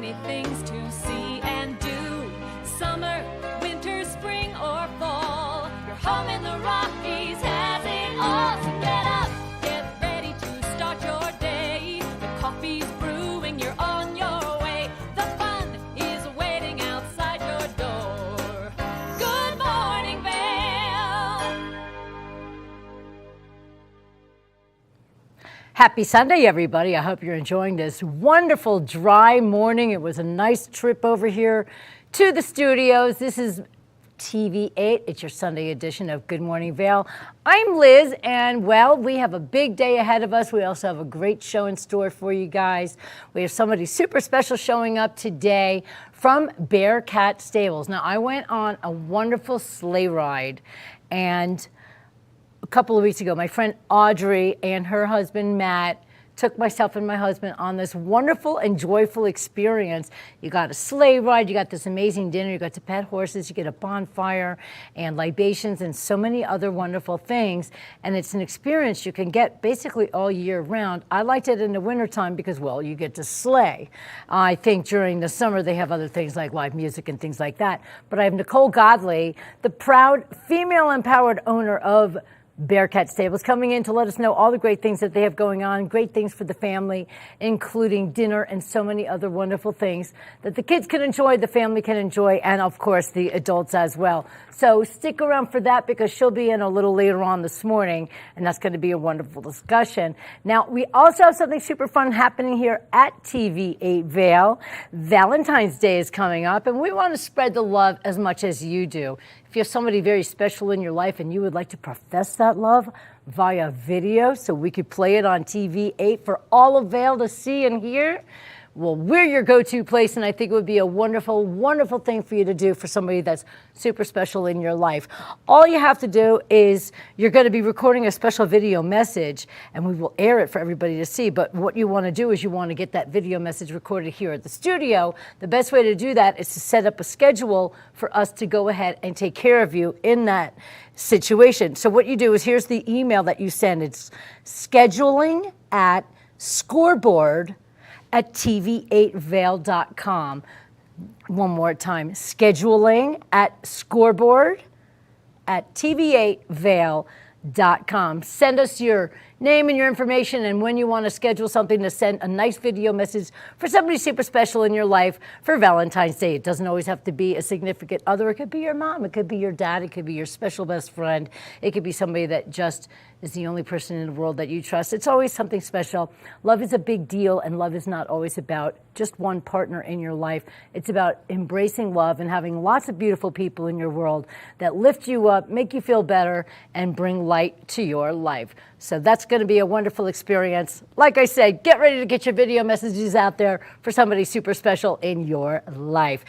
many things to see and do. Summer, winter, spring, or fall. Your home in the Rockies has it all. So get up, get ready to start your day. The coffee's brewing, you're on your way. The fun is waiting outside your door. Good morning, Vail. Happy Sunday, everybody. I hope you're enjoying this wonderful dry morning. It was a nice trip over here to the studios. This is TV8. It's your Sunday edition of Good Morning Vail. I'm Liz, and well, we have a big day ahead of us. We also have a great show in store for you guys. We have somebody super special showing up today from Bearcat Stables. Now, I went on a wonderful sleigh ride, and a couple of weeks ago, my friend Audrey and her husband Matt took myself and my husband on this wonderful and joyful experience. You got a sleigh ride, you got this amazing dinner, you got to pet horses, you get a bonfire and libations and so many other wonderful things. And it's an experience you can get basically all year round. I liked it in the wintertime because, well, you get to sleigh. I think during the summer they have other things like live music and things like that. But I have Nicole Godley, the proud female-empowered owner of Bearcat Stables, coming in to let us know all the great things that they have going on, great things for the family, including dinner and so many other wonderful things that the kids can enjoy, the family can enjoy, and of course the adults as well. So stick around for that because she'll be in a little later on this morning, and that's going to be a wonderful discussion. Now, we also have something super fun happening here at TV8 Vail. Valentine's Day is coming up, and we want to spread the love as much as you do. If you have somebody very special in your life and you would like to profess that love via video so we could play it on TV8 for all of Vail to see and hear, well, we're your go-to place, and I think it would be a wonderful, wonderful thing for you to do for somebody that's super special in your life. All you have to do is you're going to be recording a special video message, and we will air it for everybody to see. But what you want to do is you want to get that video message recorded here at the studio. The best way to do that is to set up a schedule for us to go ahead and take care of you in that situation. So what you do is here's the email that you send. It's scheduling@scoreboard@tv8vail.com. One more time, scheduling@scoreboard@tv8vail.com. Send us your name and your information and when you want to schedule something to send a nice video message for somebody super special in your life for Valentine's Day. It doesn't always have to be a significant other. It could be your mom. It could be your dad. It could be your special best friend. It could be somebody that just is the only person in the world that you trust. It's always something special. Love is a big deal, and love is not always about just one partner in your life. It's about embracing love and having lots of beautiful people in your world that lift you up, make you feel better, and bring light to your life. So that's going to be a wonderful experience. Like I said, get ready to get your video messages out there for somebody super special in your life.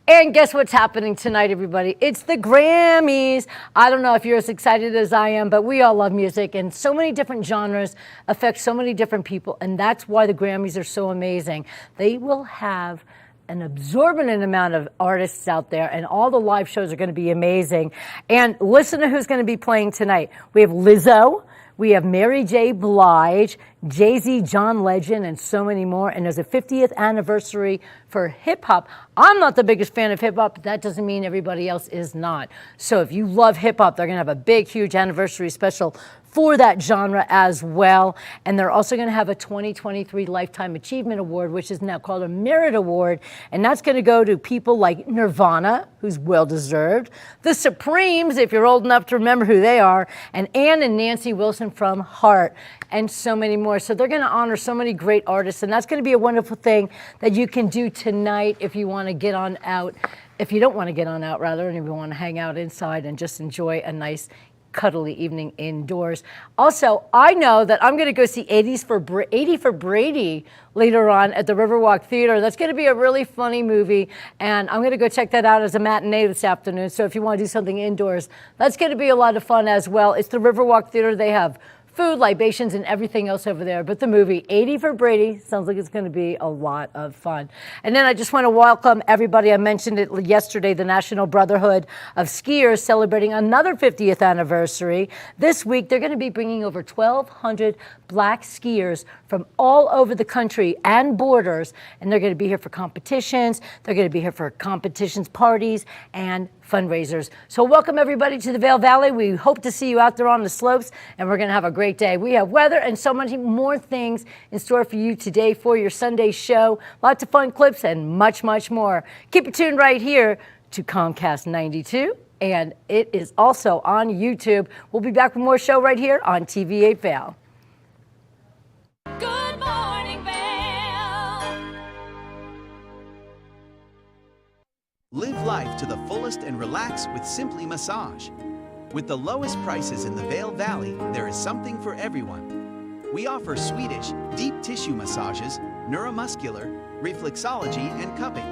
And guess what's happening tonight, everybody? It's the Grammys. I don't know if you're as excited as I am, but we all love music, and so many different genres affect so many different people, and that's why the Grammys are so amazing. They will have an absorbent amount of artists out there, and all the live shows are going to be amazing. And listen to who's going to be playing tonight. We have Lizzo. We have Mary J. Blige, Jay-Z, John Legend, and so many more. And there's a 50th anniversary for hip-hop. I'm not the biggest fan of hip-hop, but that doesn't mean everybody else is not. So if you love hip-hop, they're going to have a big, huge anniversary special for that genre as well. And they're also going to have a 2023 Lifetime Achievement Award, which is now called a Merit Award. And that's going to go to people like Nirvana, who's well-deserved, the Supremes, if you're old enough to remember who they are, and Ann and Nancy Wilson from Heart, and so many more. So they're going to honor so many great artists, and that's going to be a wonderful thing that you can do tonight if you want to get on out. If you don't want to get on out, rather, and if you want to hang out inside and just enjoy a nice cuddly evening indoors. Also, I know that I'm going to go see 80 for Brady later on at the Riverwalk Theater. That's going to be a really funny movie, and I'm going to go check that out as a matinee this afternoon. So if you want to do something indoors, that's going to be a lot of fun as well. It's the Riverwalk Theater. They have food, libations, and everything else over there. But the movie 80 for Brady sounds like it's going to be a lot of fun. And then I just want to welcome everybody. I mentioned it yesterday, the National Brotherhood of Skiers celebrating another 50th anniversary. This week, they're going to be bringing over 1,200 black skiers from all over the country and borders, and they're going to be here for competitions. They're going to be here for competitions, parties, and fundraisers. So welcome everybody to the Vail Valley. We hope to see you out there on the slopes, and we're going to have a great day. We have weather and so many more things in store for you today for your Sunday show. Lots of fun clips and much, much more. Keep it tuned right here to Comcast 92, and it is also on YouTube. We'll be back with more show right here on TV8 Vail. Good morning, Vail. Live life to the fullest and relax with Simply Massage. With the lowest prices in the Vail Valley, there is something for everyone. We offer Swedish, deep tissue massages, neuromuscular, reflexology, and cupping.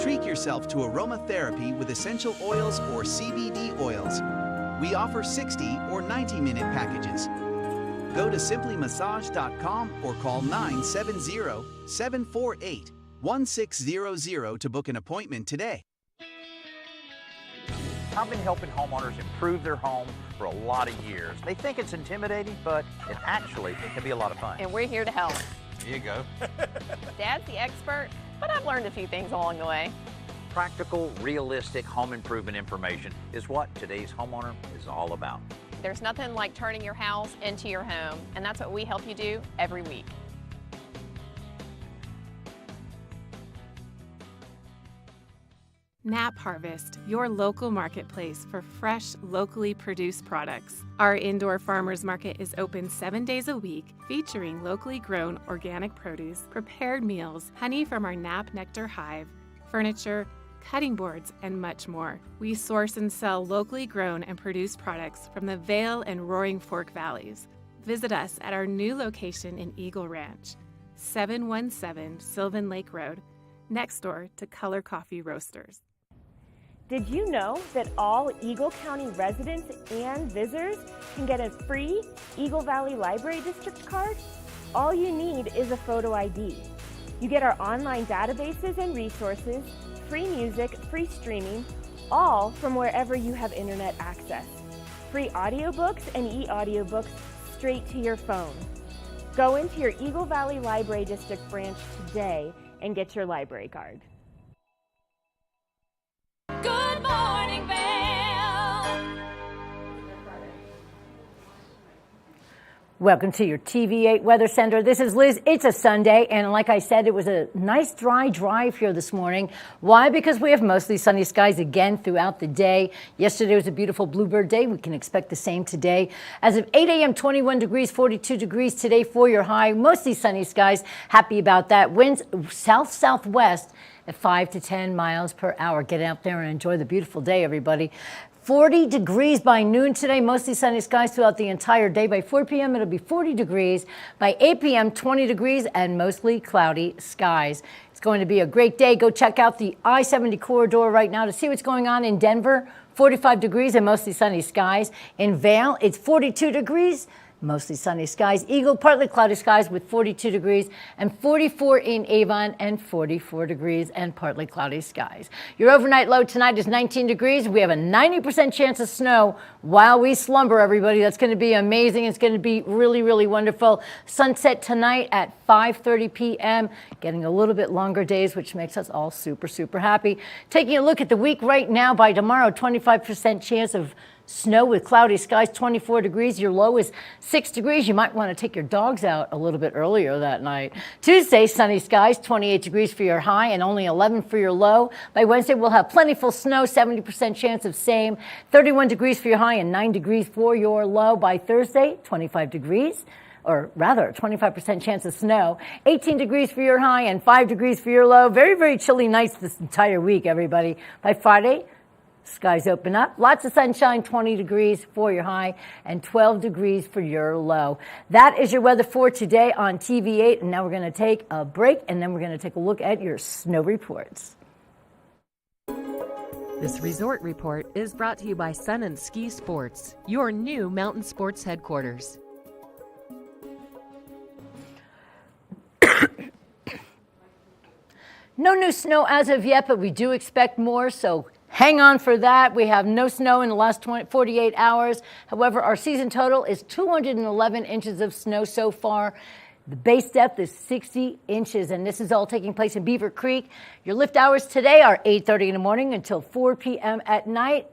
Treat yourself to aromatherapy with essential oils or CBD oils. We offer 60 or 90-minute packages. Go to simplymassage.com or call 970-748-1600 to book an appointment today. I've been helping homeowners improve their home for a lot of years. They think it's intimidating, but it actually can be a lot of fun. And we're here to help. Here you go. Dad's the expert, but I've learned a few things along the way. Practical, realistic home improvement information is what today's homeowner is all about. There's nothing like turning your house into your home, and that's what we help you do every week. Nap Harvest, your local marketplace for fresh, locally produced products. Our indoor farmers market is open 7 days a week, featuring locally grown organic produce, prepared meals, honey from our Nap Nectar hive, furniture, cutting boards, and much more. We source and sell locally grown and produced products from the Vail and Roaring Fork Valleys. Visit us at our new location in Eagle Ranch, 717 Sylvan Lake Road, next door to Color Coffee Roasters. Did you know that all Eagle County residents and visitors can get a free Eagle Valley Library District card? All you need is a photo ID. You get our online databases and resources, free music, free streaming, all from wherever you have internet access. Free audiobooks and e-audiobooks straight to your phone. Go into your Eagle Valley Library District branch today and get your library card. Good morning, Vail. Welcome to your TV8 Weather Center. This is Liz. It's a Sunday, and like I said, it was a nice dry drive here this morning. Why? Because we have mostly sunny skies again throughout the day. Yesterday was a beautiful bluebird day. We can expect the same today. As of 8 a.m., 21 degrees, 42 degrees today for your high. Mostly sunny skies. Happy about that. Winds south-southwest at 5 to 10 miles per hour. Get out there and enjoy the beautiful day, everybody. 40 degrees by noon today, mostly sunny skies throughout the entire day. By 4 p.m., it'll be 40 degrees. By 8 p.m., 20 degrees and mostly cloudy skies. It's going to be a great day. Go check out the I-70 corridor right now to see what's going on in Denver. 45 degrees and mostly sunny skies. In Vail, it's 42 degrees. Mostly sunny skies. Eagle, partly cloudy skies with 42 degrees, and 44 in Avon, and 44 degrees and partly cloudy skies. Your overnight low tonight is 19 degrees. We have a 90% chance of snow while we slumber, everybody. That's going to be amazing. It's going to be really, really wonderful. Sunset tonight at 5:30 p.m. Getting a little bit longer days, which makes us all super, super happy. Taking a look at the week right now, by tomorrow, 25% chance of snow with cloudy skies, 24 degrees. Your low is 6 degrees. You might want to take your dogs out a little bit earlier that night. Tuesday, sunny skies, 28 degrees for your high and only 11 for your low. By Wednesday, we'll have plentiful snow, 70% chance of same, 31 degrees for your high and 9 degrees for your low. By Thursday, 25 degrees. Or rather, 25% chance of snow, 18 degrees for your high and 5 degrees for your low. Very, very chilly nights this entire week, everybody. By Friday, skies open up. Lots of sunshine, 20 degrees for your high and 12 degrees for your low. That is your weather for today on TV8. And now we're going to take a break, and then we're going to take a look at your snow reports. This resort report is brought to you by Sun and Ski Sports, your new mountain sports headquarters. No new snow as of yet, but we do expect more, so hang on for that. We have no snow in the last 48 hours. However, our season total is 211 inches of snow so far. The base depth is 60 inches, and this is all taking place in Beaver Creek. Your lift hours today are 8:30 in the morning until 4 p.m. at night.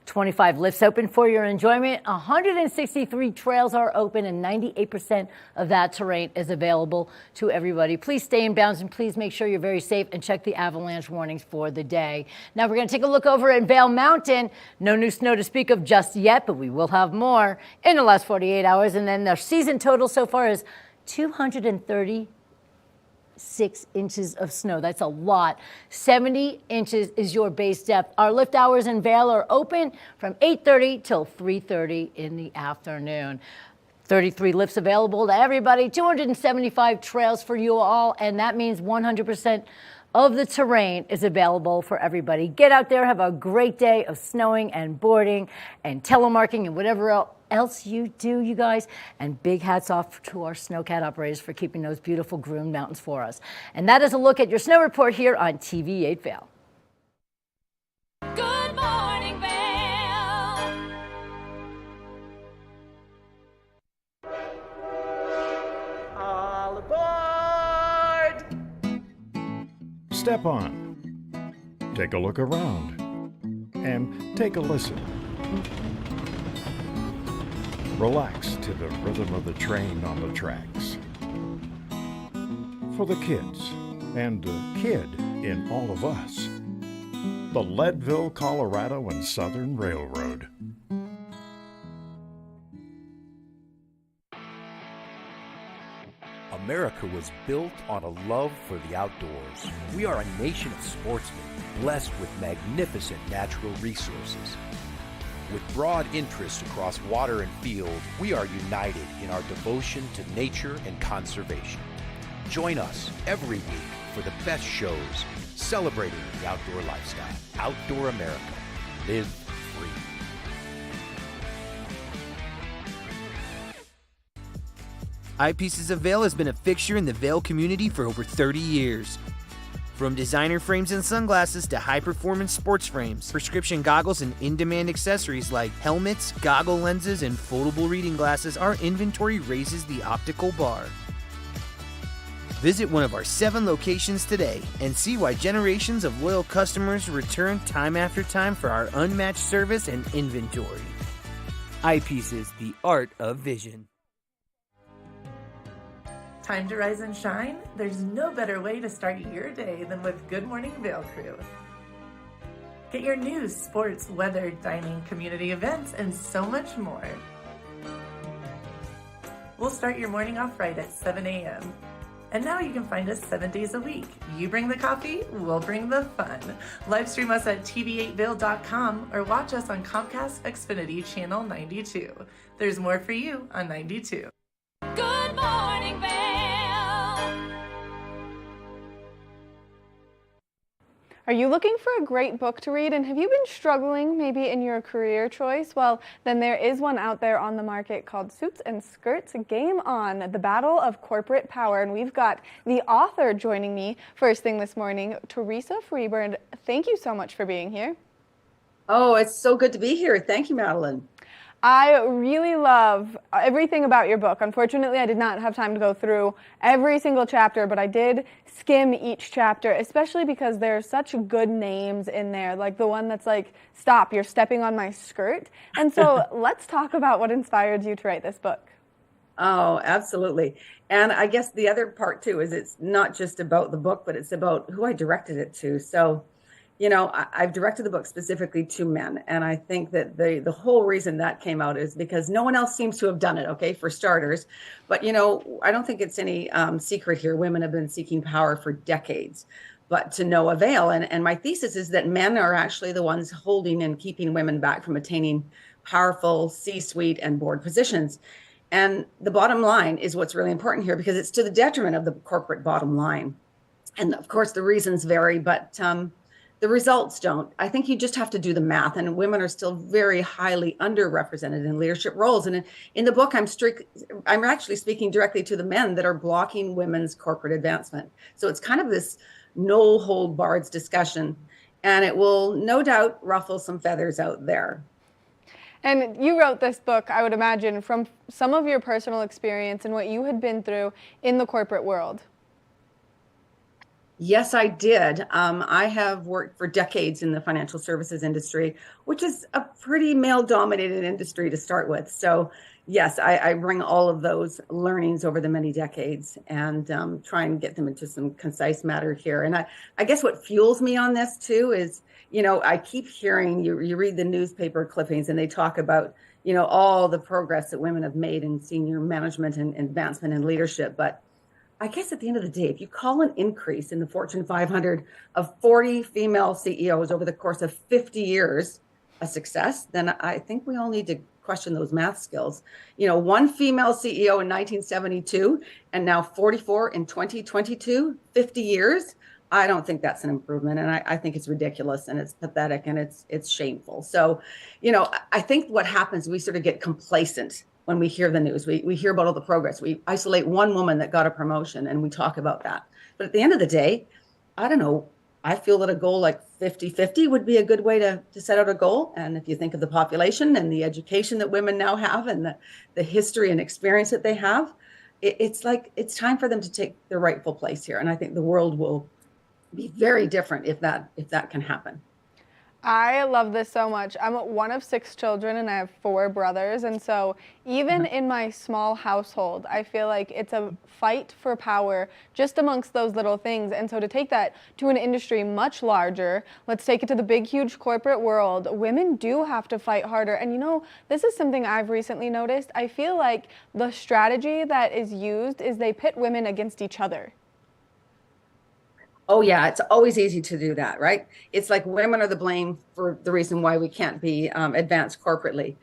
25 lifts open for your enjoyment. 163 trails are open, and 98% of that terrain is available to everybody. Please stay in bounds, and please make sure you're very safe and check the avalanche warnings for the day. Now we're going to take a look over at Vail Mountain. No new snow to speak of just yet, but we will have more in the last 48 hours. And then the season total so far is 236 inches of snow. That's a lot. 70 inches is your base depth. Our lift hours in Vail are open from 8:30 till 3:30 in the afternoon. 33 lifts available to everybody, 275 trails for you all, and that means 100% of the terrain is available for everybody. Get out there, have a great day of snowing and boarding and telemarking and whatever else you do, you guys. And big hats off to our snowcat operators for keeping those beautiful groomed mountains for us. And that is a look at your snow report here on TV 8 Vail. Good morning, Vail. All aboard! Step on, take a look around, and take a listen. Relax to the rhythm of the train on the tracks. For the kids, and the kid in all of us, the Leadville, Colorado and Southern Railroad. America was built on a love for the outdoors. We are a nation of sportsmen, blessed with magnificent natural resources. With broad interests across water and field, we are united in our devotion to nature and conservation. Join us every week for the best shows celebrating the outdoor lifestyle. Outdoor America. Live free. Eyepieces of Vail has been a fixture in the Vail community for over 30 years. From designer frames and sunglasses to high-performance sports frames, prescription goggles and in-demand accessories like helmets, goggle lenses, and foldable reading glasses, our inventory raises the optical bar. Visit one of our 7 locations today and see why generations of loyal customers return time after time for our unmatched service and inventory. Eyepieces, the art of vision. Time to rise and shine? There's no better way to start your day than with Good Morning Vail Crew. Get your news, sports, weather, dining, community events, and so much more. We'll start your morning off right at 7 a.m. And now you can find us 7 days a week. You bring the coffee, we'll bring the fun. Live stream us at tv8vail.com or watch us on Comcast Xfinity Channel 92. There's more for you on 92. Good morning, Vail. Are you looking for a great book to read, and have you been struggling maybe in your career choice? Well, then there is one out there on the market called Suits and Skirts, Game On, The Battle of Corporate Power. And we've got the author joining me first thing this morning, Teresa Freeborn. Thank you so much for being here. Oh, it's so good to be here. Thank you, Madeline. I really love everything about your book. Unfortunately, I did not have time to go through every single chapter, but I did skim each chapter, especially because there are such good names in there, like the one that's like, "Stop, you're stepping on my skirt." And so let's talk about what inspired you to write this book. Oh, absolutely. And I guess the other part too is it's not just about the book, but it's about who I directed it to. So, you know, I've directed the book specifically to men. And I think that the whole reason that came out is because no one else seems to have done it, okay, for starters. But, you know, I don't think it's any secret here. Women have been seeking power for decades, but to no avail. And my thesis is that men are actually the ones holding and keeping women back from attaining powerful C-suite and board positions. And the bottom line is what's really important here, because it's to the detriment of the corporate bottom line. And of course, the reasons vary, but the results don't. I think you just have to do the math, and women are still very highly underrepresented in leadership roles. And in the book, I'm actually speaking directly to the men that are blocking women's corporate advancement. So it's kind of this no hold barred discussion. And it will no doubt ruffle some feathers out there. And you wrote this book, I would imagine, from some of your personal experience and what you had been through in the corporate world. Yes, I did. I have worked for decades in the financial services industry, which is a pretty male-dominated industry to start with. So yes, I bring all of those learnings over the many decades and try and get them into some concise matter here. And I guess what fuels me on this too is, I keep hearing, you read the newspaper clippings and they talk about, all the progress that women have made in senior management and advancement and leadership. But I guess at the end of the day, if you call an increase in the Fortune 500 of 40 female CEOs over the course of 50 years a success, then I think we all need to question those math skills. One female CEO in 1972 and now 44 in 2022, 50 years. I don't think that's an improvement. And I think it's ridiculous and it's pathetic and it's shameful. So, I think what happens, we sort of get complacent when we hear the news. We hear about all the progress. We isolate one woman that got a promotion and we talk about that. But at the end of the day, I don't know, I feel that a goal like 50-50 would be a good way to set out a goal. And if you think of the population and the education that women now have and the history and experience that they have, it's like it's time for them to take their rightful place here. And I think the world will be very different if that can happen. I love this so much. I'm one of 6 children and I have 4 brothers. And so even in my small household, I feel like it's a fight for power just amongst those little things. And so to take that to an industry much larger, let's take it to the big, huge corporate world, women do have to fight harder. And this is something I've recently noticed. I feel like the strategy that is used is they pit women against each other. Oh yeah, it's always easy to do that, right? It's like women are the blame for the reason why we can't be advanced corporately.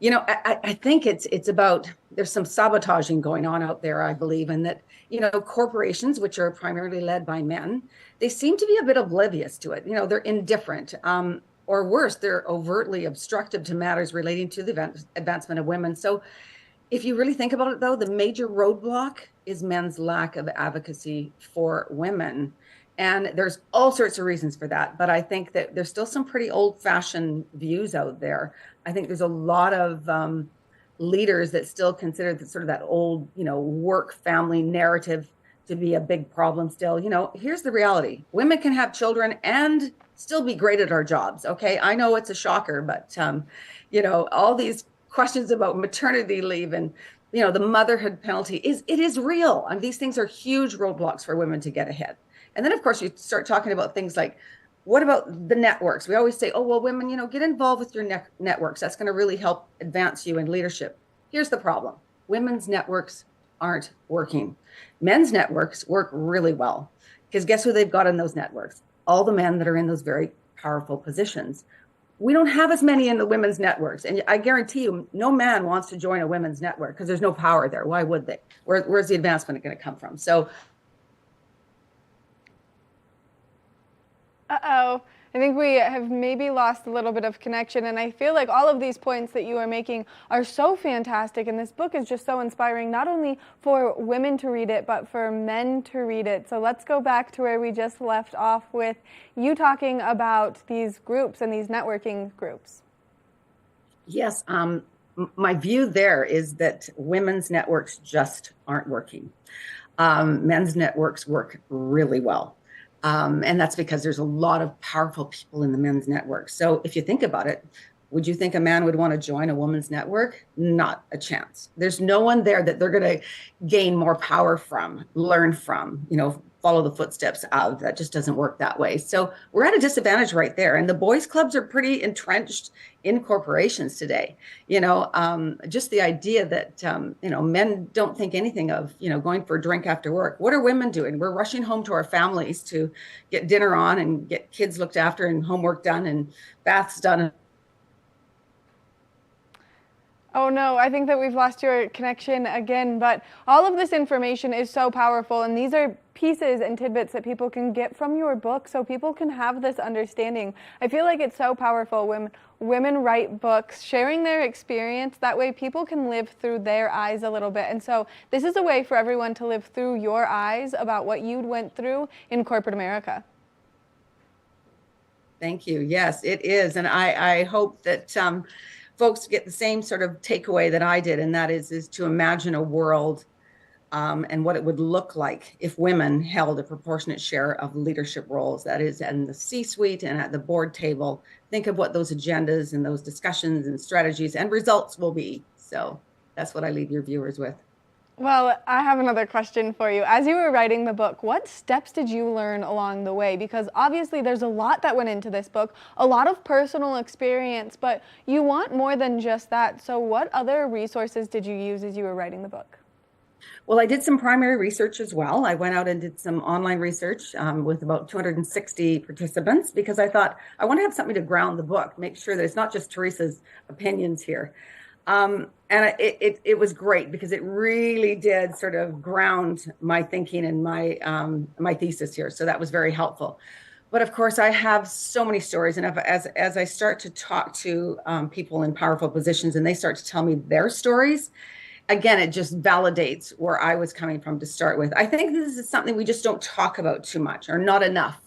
I think it's about, there's some sabotaging going on out there, I believe, and that, corporations, which are primarily led by men, they seem to be a bit oblivious to it. They're indifferent, or worse, they're overtly obstructive to matters relating to the advancement of women. So if you really think about it, though, the major roadblock is men's lack of advocacy for women. And there's all sorts of reasons for that. But I think that there's still some pretty old-fashioned views out there. I think there's a lot of leaders that still consider that old, work family narrative to be a big problem still. Here's the reality. Women can have children and still be great at our jobs. Okay. I know it's a shocker, but, all these questions about maternity leave and, the motherhood penalty it is real. And these things are huge roadblocks for women to get ahead. And then, of course, you start talking about things like, what about the networks? We always say, oh, well, women, get involved with your networks. That's going to really help advance you in leadership. Here's the problem. Women's networks aren't working. Men's networks work really well because guess who they've got in those networks? All the men that are in those very powerful positions. We don't have as many in the women's networks. And I guarantee you, no man wants to join a women's network because there's no power there. Why would they? Where's the advancement going to come from? So Uh-oh. I think we have maybe lost a little bit of connection, and I feel like all of these points that you are making are so fantastic, and this book is just so inspiring, not only for women to read it, but for men to read it. So let's go back to where we just left off with you talking about these groups and these networking groups. Yes, my view there is that women's networks just aren't working. Men's networks work really well. And that's because there's a lot of powerful people in the men's network. So if you think about it, would you think a man would want to join a woman's network? Not a chance. There's no one there that they're going to gain more power from, learn from, follow the footsteps of. That just doesn't work that way. So we're at a disadvantage right there. And the boys' clubs are pretty entrenched in corporations today. Just the idea that, men don't think anything of, going for a drink after work. What are women doing? We're rushing home to our families to get dinner on and get kids looked after and homework done and baths done. Oh no, I think that we've lost your connection again, but all of this information is so powerful, and these are pieces and tidbits that people can get from your book so people can have this understanding. I feel like it's so powerful when women write books, sharing their experience. That way people can live through their eyes a little bit. And so this is a way for everyone to live through your eyes about what you went through in corporate America. Thank you. Yes, it is. And I hope that folks get the same sort of takeaway that I did, and that is to imagine a world and what it would look like if women held a proportionate share of leadership roles, that is in the C-suite and at the board table. Think of what those agendas and those discussions and strategies and results will be. So that's what I leave your viewers with. Well, I have another question for you. As you were writing the book, what steps did you learn along the way? Because obviously there's a lot that went into this book, a lot of personal experience, but you want more than just that. So what other resources did you use as you were writing the book? Well, I did some primary research as well. I went out and did some online research with about 260 participants because I thought I want to have something to ground the book, make sure that it's not just Teresa's opinions here. And it was great because it really did sort of ground my thinking and my thesis here. So that was very helpful. But of course, I have so many stories. And as I start to talk to people in powerful positions and they start to tell me their stories, again, it just validates where I was coming from to start with. I think this is something we just don't talk about too much or not enough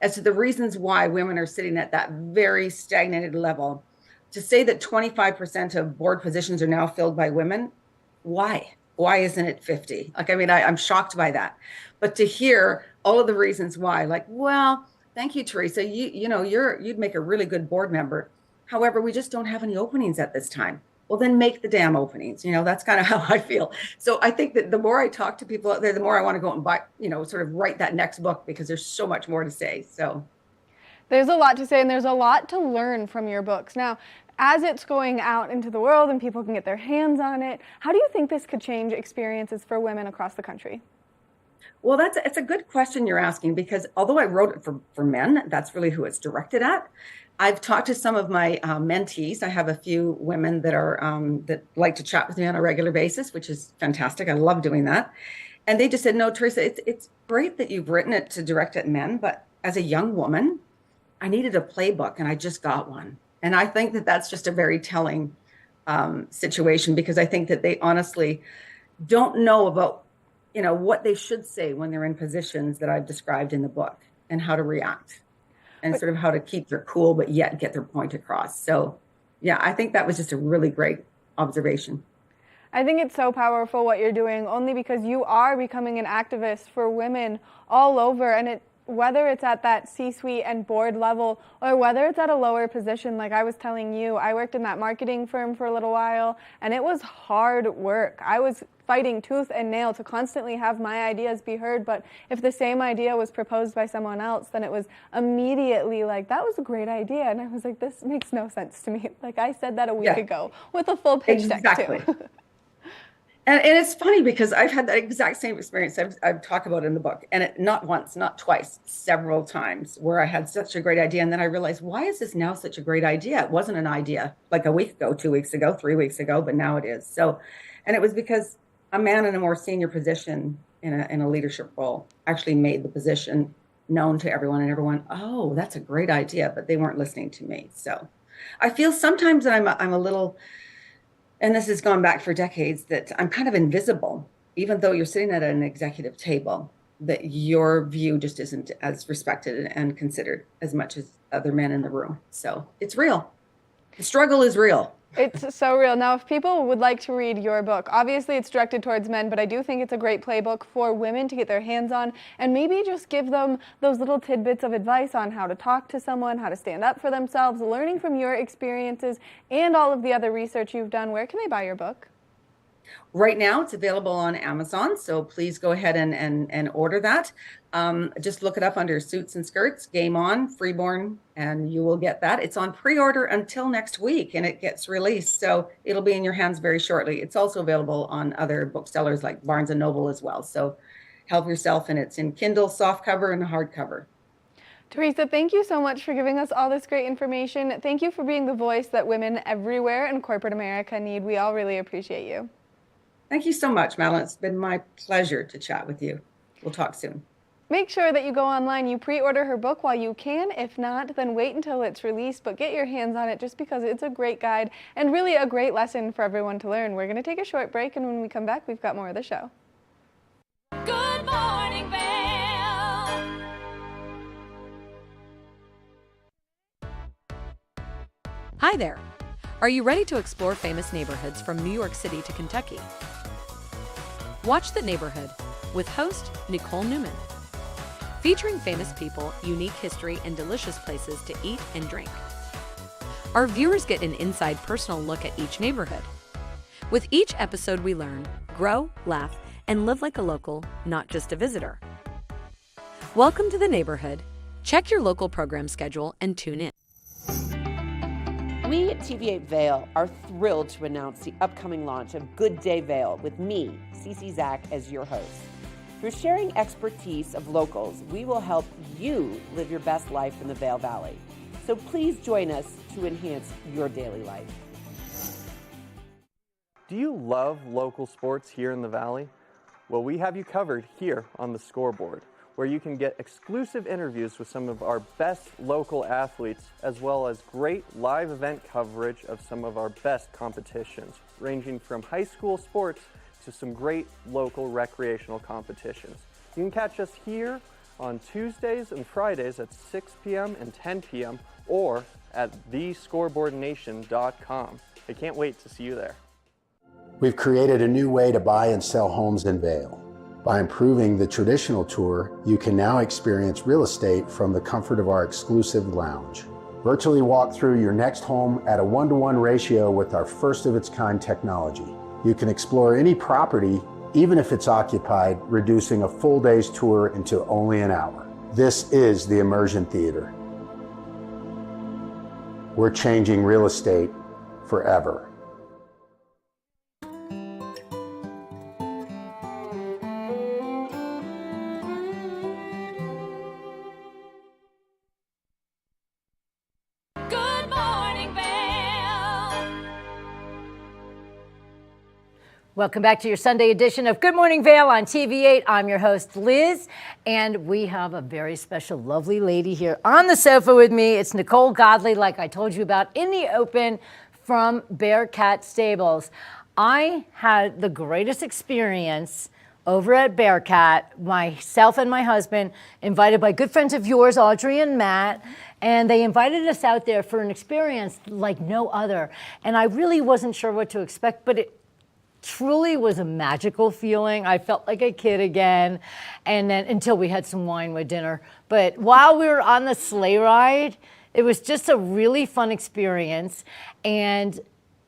as to the reasons why women are sitting at that very stagnated level. To say that 25% of board positions are now filled by women, why? Why isn't it 50? Like, I mean, I'm shocked by that. But to hear all of the reasons why, like, well, thank you, Teresa. You'd make a really good board member. However, we just don't have any openings at this time. Well, then make the damn openings. That's kind of how I feel. So I think that the more I talk to people out there, the more I want to go and buy, sort of write that next book because there's so much more to say. So there's a lot to say and there's a lot to learn from your books. Now, as it's going out into the world and people can get their hands on it, how do you think this could change experiences for women across the country? Well, it's a good question you're asking because although I wrote it for men, that's really who it's directed at. I've talked to some of my mentees. I have a few women that are that like to chat with me on a regular basis, which is fantastic. I love doing that. And they just said, no, Teresa, it's great that you've written it to direct at men, but as a young woman, I needed a playbook and I just got one. And I think that that's just a very telling situation because I think that they honestly don't know about, what they should say when they're in positions that I've described in the book and how to react and sort of how to keep their cool, but yet get their point across. So, yeah, I think that was just a really great observation. I think it's so powerful what you're doing only because you are becoming an activist for women all over, and whether it's at that C-suite and board level or whether it's at a lower position, like I was telling you, I worked in that marketing firm for a little while and it was hard work. I was fighting tooth and nail to constantly have my ideas be heard, but if the same idea was proposed by someone else, then it was immediately like, that was a great idea. And I was like, this makes no sense to me. Like I said that a week ago with a full pitch deck too. And it's funny because I've had that exact same experience I've talked about in the book, and not once, not twice, several times where I had such a great idea. And then I realized, why is this now such a great idea? It wasn't an idea like a week ago, 2 weeks ago, 3 weeks ago, but now it is. So, and it was because a man in a more senior position in a leadership role actually made the position known to everyone, and everyone, oh, that's a great idea, but they weren't listening to me. So I feel sometimes that I'm a little, and this has gone back for decades, that I'm kind of invisible, even though you're sitting at an executive table, that your view just isn't as respected and considered as much as other men in the room. So it's real. The struggle is real. It's so real. Now, if people would like to read your book, obviously it's directed towards men, but I do think it's a great playbook for women to get their hands on and maybe just give them those little tidbits of advice on how to talk to someone, how to stand up for themselves, learning from your experiences and all of the other research you've done. Where can they buy your book? Right now, it's available on Amazon, so please go ahead and order that. Just look it up under Suits and Skirts, Game On, Freeborn, and you will get that. It's on pre-order until next week, and it gets released, so it'll be in your hands very shortly. It's also available on other booksellers like Barnes & Noble as well, so help yourself, and it's in Kindle, softcover, and hardcover. Teresa, thank you so much for giving us all this great information. Thank you for being the voice that women everywhere in corporate America need. We all really appreciate you. Thank you so much, Madeline. It's been my pleasure to chat with you. We'll talk soon. Make sure that you go online, you pre-order her book while you can. If not, then wait until it's released, but get your hands on it just because it's a great guide and really a great lesson for everyone to learn. We're going to take a short break, and when we come back, we've got more of the show. Good morning, Vail. Hi there. Are you ready to explore famous neighborhoods from New York City to Kentucky? Watch The Neighborhood with host Nicole Newman. Featuring famous people, unique history, and delicious places to eat and drink. Our viewers get an inside personal look at each neighborhood. With each episode we learn, grow, laugh, and live like a local, not just a visitor. Welcome to The Neighborhood. Check your local program schedule and tune in. We at TV8 Vail are thrilled to announce the upcoming launch of Good Day Vail with me, Cece Zach, as your host. Through sharing expertise of locals, we will help you live your best life in the Vail Valley. So please join us to enhance your daily life. Do you love local sports here in the Valley? Well, we have you covered here on the Scoreboard, where you can get exclusive interviews with some of our best local athletes, as well as great live event coverage of some of our best competitions, ranging from high school sports to some great local recreational competitions. You can catch us here on Tuesdays and Fridays at 6 p.m. and 10 p.m. or at thescoreboardnation.com. I can't wait to see you there. We've created a new way to buy and sell homes in Vail. By improving the traditional tour, you can now experience real estate from the comfort of our exclusive lounge. Virtually walk through your next home at a 1-to-1 ratio with our first-of-its-kind technology. You can explore any property, even if it's occupied, reducing a full day's tour into only an hour. This is the Immersion Theater. We're changing real estate forever. Good morning, Vail. Welcome back to your Sunday edition of Good Morning Vail on TV8. I'm your host, Liz, and we have a very special, lovely lady here on the sofa with me. It's Nicole Godley, like I told you about in the open, from Bearcat Stables. I had the greatest experience over at Bearcat, myself and my husband, invited by good friends of yours, Audrey and Matt, and they invited us out there for an experience like no other. And I really wasn't sure what to expect, but it truly was a magical feeling. I felt like a kid again, and then until we had some wine with dinner. But while we were on the sleigh ride, it was just a really fun experience. And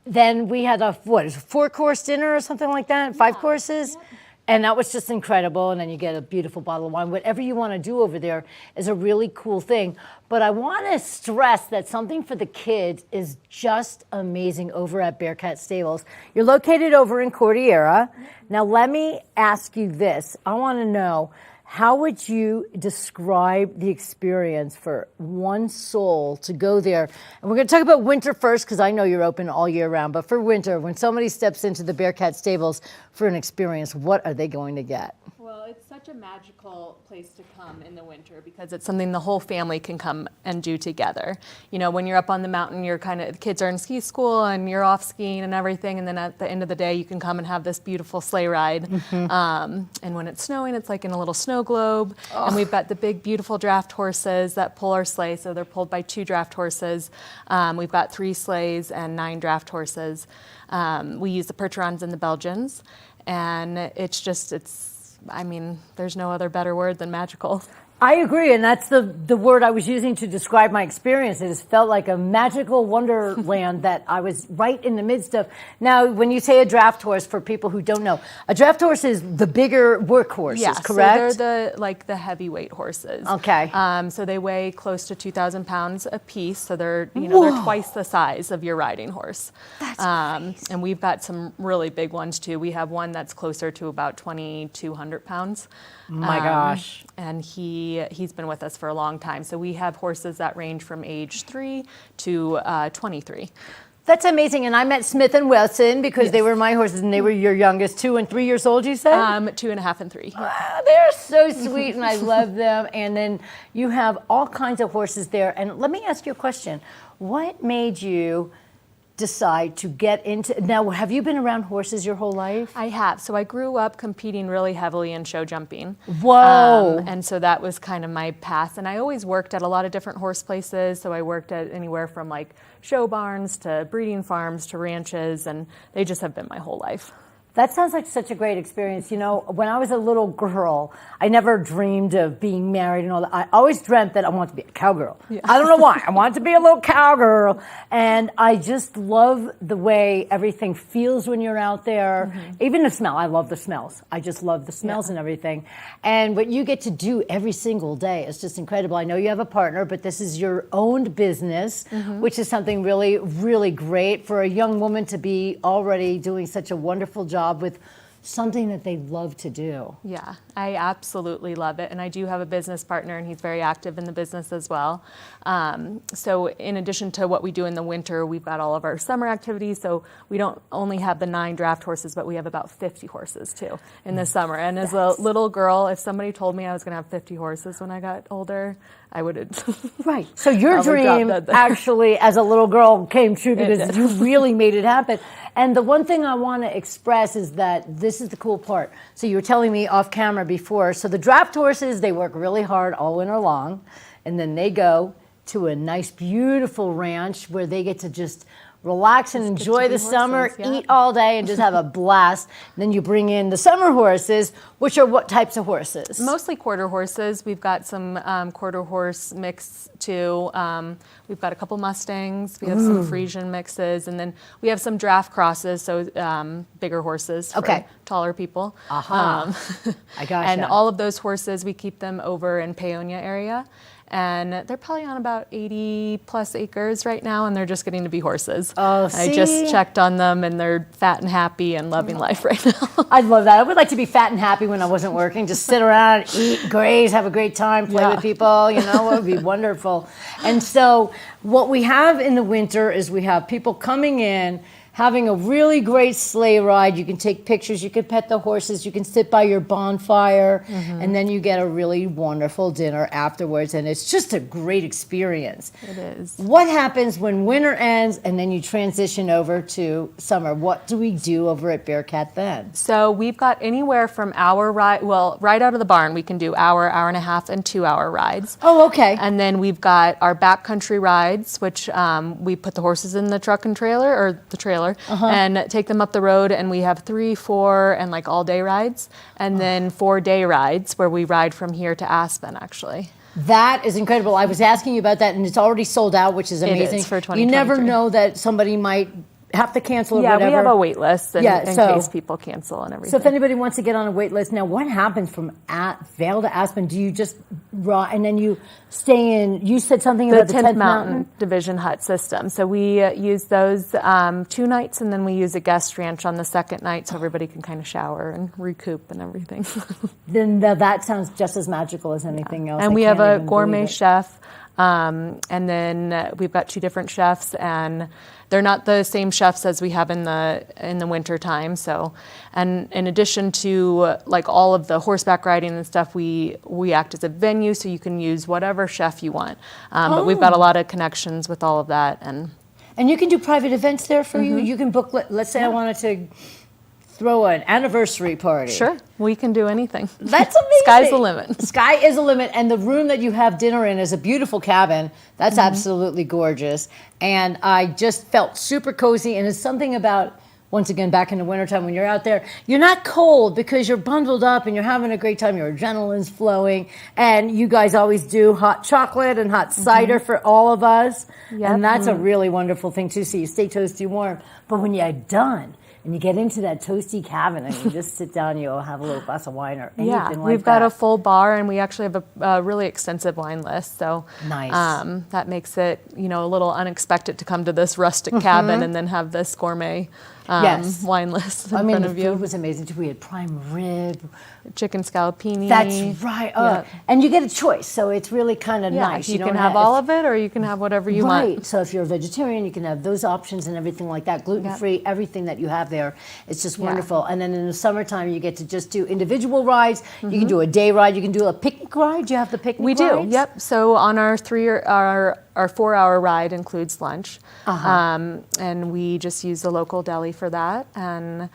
then we had a 4-course dinner or something like that, 5 courses. Yeah. And that was just incredible. And then you get a beautiful bottle of wine. Whatever you want to do over there is a really cool thing. But I want to stress that something for the kids is just amazing over at Bearcat Stables. You're located over in Cordillera. Now, let me ask you this. I want to know, how would you describe the experience for one soul to go there? And we're going to talk about winter first, because I know you're open all year round. But for winter, when somebody steps into the Bearcat Stables for an experience, what are they going to get? Well, it's such a magical place to come in the winter because it's something the whole family can come and do together. You know, when you're up on the mountain, the kids are in ski school and you're off skiing and everything, and then at the end of the day, you can come and have this beautiful sleigh ride. Mm-hmm. And when it's snowing, it's like in a little snow globe. Oh. And we've got the big, beautiful draft horses that pull our sleigh, so they're pulled by 2 draft horses. We've got 3 sleighs and 9 draft horses. We use the Percherons and the Belgians, and there's no other better word than magical. I agree, and that's the word I was using to describe my experience. It just felt like a magical wonderland that I was right in the midst of. Now, when you say a draft horse, for people who don't know, a draft horse is the bigger workhorses, correct? So they're the heavyweight horses. Okay. So they weigh close to 2,000 pounds a piece. So they're they're twice the size of your riding horse. That's crazy. And we've got some really big ones too. We have one that's closer to about 2,200 pounds. My gosh. And he he's been with us for a long time. So we have horses that range from age 3 to 23. That's amazing. And I met Smith and Wesson because they were my horses, and they were your youngest, 2 and 3 years old, you said? 2.5 and 3. Wow, they're so sweet, and I love them. And then you have all kinds of horses there. And let me ask you a question. What made you decide to get into, now have you been around horses your whole life? I have. So I grew up competing really heavily in show jumping. Whoa. And so that was kind of my path. And I always worked at a lot of different horse places. So I worked at anywhere from like show barns to breeding farms to ranches, and they just have been my whole life. That sounds like such a great experience. You know, when I was a little girl, I never dreamed of being married and all that. I always dreamt that I wanted to be a cowgirl. Yeah. I don't know why. I wanted to be a little cowgirl. And I just love the way everything feels when you're out there. Mm-hmm. Even the smell. I love the smells. I just love the smells and everything. And what you get to do every single day is just incredible. I know you have a partner, but this is your own business, which is something really, really great for a young woman to be already doing such a wonderful job with something that they love to do. Yeah, I absolutely love it. And I do have a business partner, and he's very active in the business as well. So in addition to what we do in the winter, we've got all of our summer activities. So we don't only have the 9 draft horses, but we have about 50 horses too in the summer. And as a little girl, if somebody told me I was going to have 50 horses when I got older, I would have. Right. So your dream actually as a little girl came true because you really made it happen. And the one thing I want to express is that this is the cool part. So you were telling me off camera before, so the draft horses, they work really hard all winter long, and then they go to a nice, beautiful ranch where they get to just relax and enjoy the summer, eat all day, and just have a blast. And then you bring in the summer horses, which are what types of horses? Mostly quarter horses. We've got some quarter horse mix too. We've got a couple Mustangs. We have some Frisian mixes, and then we have some draft crosses, so bigger horses for taller people. I gotcha. And all of those horses, we keep them over in Paonia area. And they're probably on about 80 plus acres right now, and they're just getting to be horses. Oh, see? I just checked on them, and they're fat and happy and loving life right now. I'd love that. I would like to be fat and happy when I wasn't working. Just sit around, eat, graze, have a great time, play with people. You know, it would be wonderful. And so what we have in the winter is we have people coming in, having a really great sleigh ride. You can take pictures, you can pet the horses, you can sit by your bonfire, and then you get a really wonderful dinner afterwards, and it's just a great experience. It is. What happens when winter ends and then you transition over to summer? What do we do over at Bearcat then? So we've got anywhere from hour ride, well, right out of the barn, we can do hour, hour and a half, and 2-hour rides. Oh, okay. And then we've got our backcountry rides, which we put the horses in the truck and trailer, or the trailer, and take them up the road, and we have 3, 4, and like all-day rides, and then 4-day rides where we ride from here to Aspen, actually. That is incredible. I was asking you about that, and it's already sold out, which is amazing. It is for 2023. You never know that somebody might have to cancel or whatever. Yeah, we have a wait list in case people cancel and everything. So if anybody wants to get on a wait list, now what happens from Vail to Aspen? Do you just ride, and then you stay in, you said something about the 10th Mountain Division hut system. So we use those 2 nights, and then we use a guest ranch on the 2nd night so everybody can kind of shower and recoup and everything. Then that sounds just as magical as anything else. And we have a gourmet chef, and then we've got 2 different chefs, and they're not the same chefs as we have in the winter time. So, and in addition to like all of the horseback riding and stuff, we act as a venue, so you can use whatever chef you want. But we've got a lot of connections with all of that, and you can do private events there for you. You can book. Let's say I wanted to throw an anniversary party. Sure, we can do anything. That's amazing. Sky's the limit. Sky is the limit, and the room that you have dinner in is a beautiful cabin. That's absolutely gorgeous, and I just felt super cozy, and it's something about, once again, back in the wintertime when you're out there, you're not cold because you're bundled up and you're having a great time, your adrenaline's flowing, and you guys always do hot chocolate and hot cider for all of us, and that's a really wonderful thing too, so you stay toasty warm. But when you're done, and you get into that toasty cabin and you just sit down, you'll have a little glass of wine or anything like that. We've got a full bar, and we actually have a really extensive wine list. So nice. That makes it, a little unexpected to come to this rustic cabin and then have this gourmet Yes. wine list in I mean, front the of you. food was amazing too. We had prime rib. Chicken scallopini. That's right. Yeah. And you get a choice, so it's really kind of Yeah, nice. you can don't have all of it, or you can have whatever you want. Right. So if you're a vegetarian, you can have those options and everything like that. Gluten-free, everything that you have there. It's just wonderful. And then in the summertime, you get to just do individual rides. You can do a day ride. You can do a picnic ride. Do you have the picnic We do, rides? yep. So on our 4-hour ride includes lunch. And we just use the local deli for that. And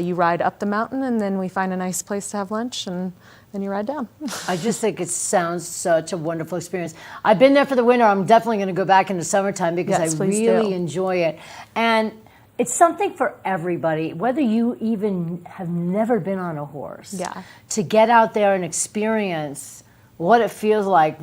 you ride up the mountain, and then we find a nice place to have lunch, and then you ride down. I just think it sounds such a wonderful experience. I've been there for the winter. I'm definitely going to go back in the summertime because Yes, I please really do. enjoy it. And it's something for everybody, whether you even have never been on a horse. Yeah. To get out there and experience what it feels like.